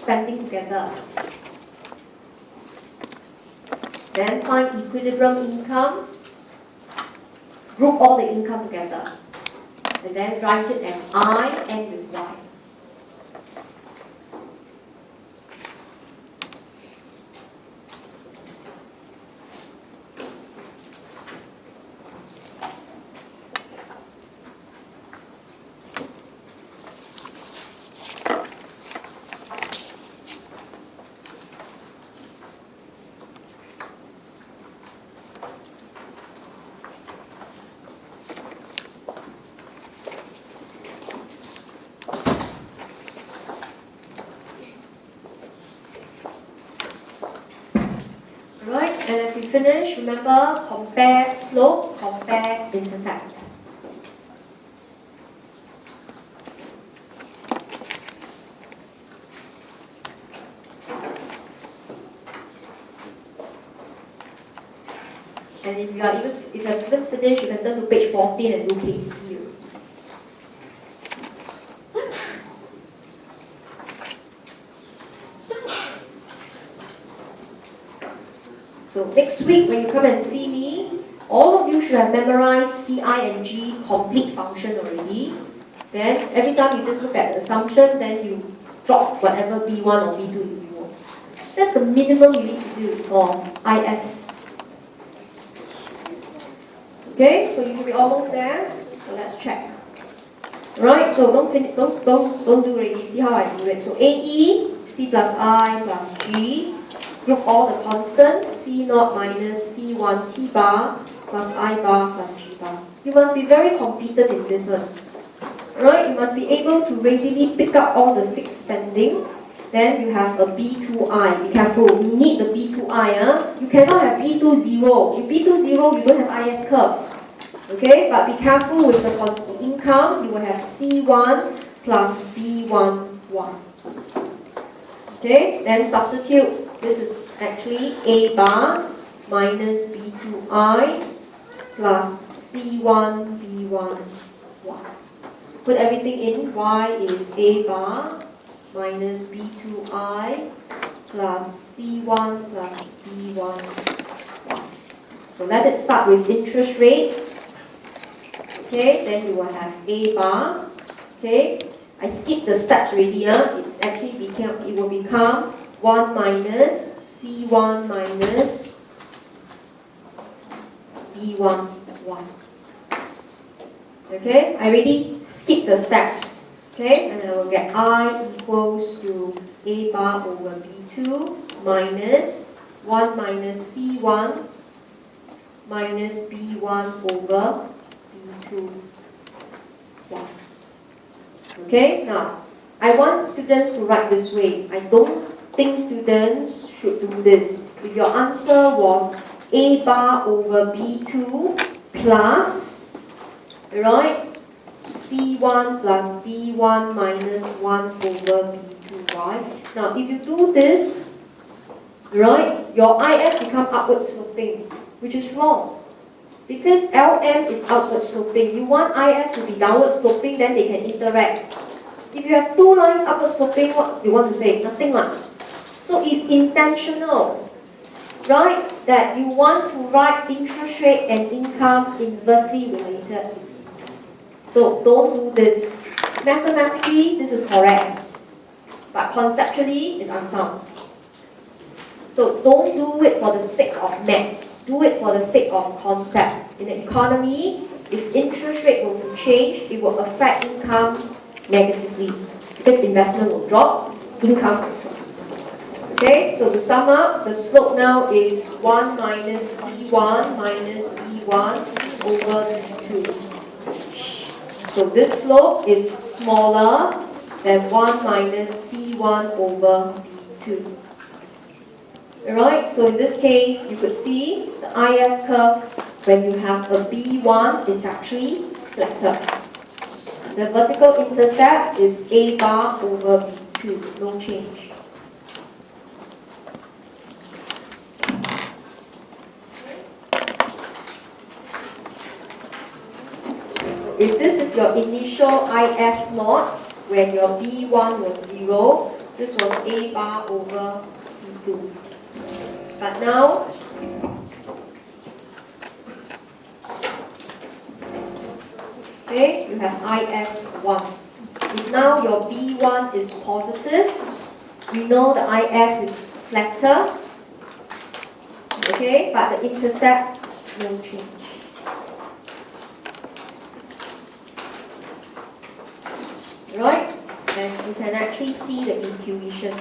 spending together. Then find equilibrium income, group all the income together, and then write it as I and with Y. And if we finish, remember, compare slope, compare intercept. And if you have even finished, you can turn to page 14 and do case C. So next week when you come and see me, all of you should have memorized Ci and G complete function already. Then every time you just look at the assumption, then you drop whatever B1 or B2 you want. That's the minimum you need to do for IS. Okay, so you should be almost there. So let's check. Right, so don't do already. See how I do it. So AE, C plus I plus G. Group all the constants, C0 minus C1 T bar plus I bar plus G bar. You must be very competent in this one. Right? You must be able to readily pick up all the fixed spending. Then you have a B2I. Be careful, you need the B2I. You cannot have B2 0. If B2 0, you don't have IS curve. Okay? But be careful with the income. You will have C1 plus B1 1. Okay? Then substitute. This is actually A bar minus B2I plus C1 B1 1. Put everything in. Y is A bar minus B2I plus C1 plus B1 1. So let it start with interest rates. Okay, then you will have A bar. Okay, I skipped the steps already. It's actually it will become 1 minus C1 minus B1 1. Okay, I already skipped the steps. Okay, and I will get I equals to A bar over B2 minus 1 minus C1 minus B1 over B2 1. Okay, now I want students to write this way. I don't think students should do this. If your answer was A bar over B2 plus, right, C1 plus B1 minus 1 over B2y. Now, if you do this, right, your IS become upward sloping, which is wrong. Because LM is outward sloping. You want IS to be downward sloping, then they can interact. If you have two lines upward sloping, what do you want to say? Nothing much. So it's intentional, right? That you want to write interest rate and income inversely related. So don't do this. Mathematically, this is correct. But conceptually, it's unsound. So don't do it for the sake of maths. Do it for the sake of concept. In the economy, if interest rate will change, it will affect income negatively. Because investment will drop, income will drop. Okay, so to sum up, the slope now is 1 minus C1 minus B1 over B2. So this slope is smaller than 1 minus C1 over B2. Alright, so in this case, you could see the IS curve when you have a B1 is actually flatter. The vertical intercept is A bar over B2, no change. If this is your initial IS naught, when your B1 was 0, This was A bar over B2. But now, okay, you have IS1. If now your B1 is positive, we know the IS is flatter, okay, but the intercept will change. Right? And you can actually see the intuition.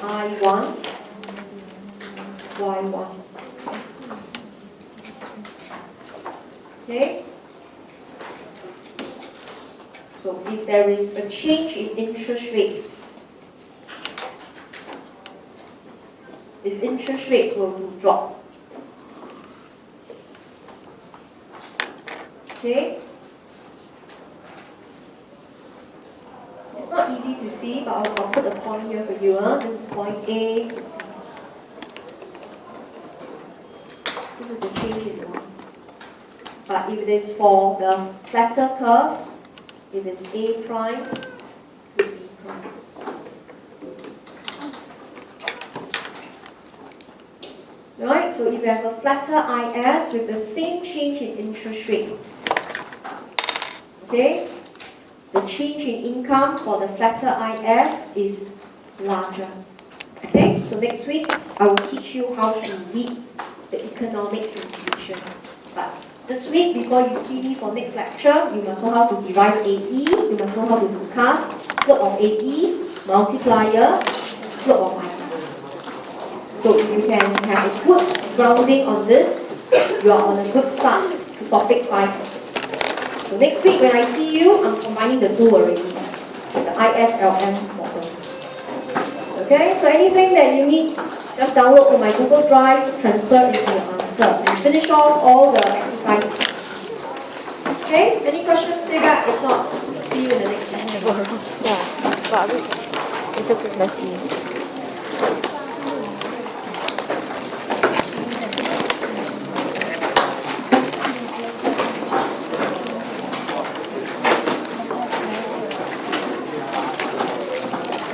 I1, Y1. Okay? So if there is a change in interest rates, if interest rates were to drop, okay? It's not easy to see, but I'll put a point here for you. This is point A. This is a change in one. But if it is for the flatter curve, it is A prime to B prime. Right? So if you have a flatter IS with the same change in interest rates, okay? The change in income for the flatter IS is larger. Okay, so next week I will teach you how to read the economic intuition. But this week, before you see me for next lecture, you must know how to derive AE, you must know how to discuss slope of AE, multiplier, slope of IS. So if you can have a good grounding on this, you are on a good start to topic 5. So next week when I see you, I'm combining the two already, the ISLM model. Okay, so anything that you need, just download from my Google Drive, transfer into your answer, and finish off all the exercises. Okay, any questions, stay back. If not, see you in the next lecture. Ya, Pak Abid, esok kita kasih.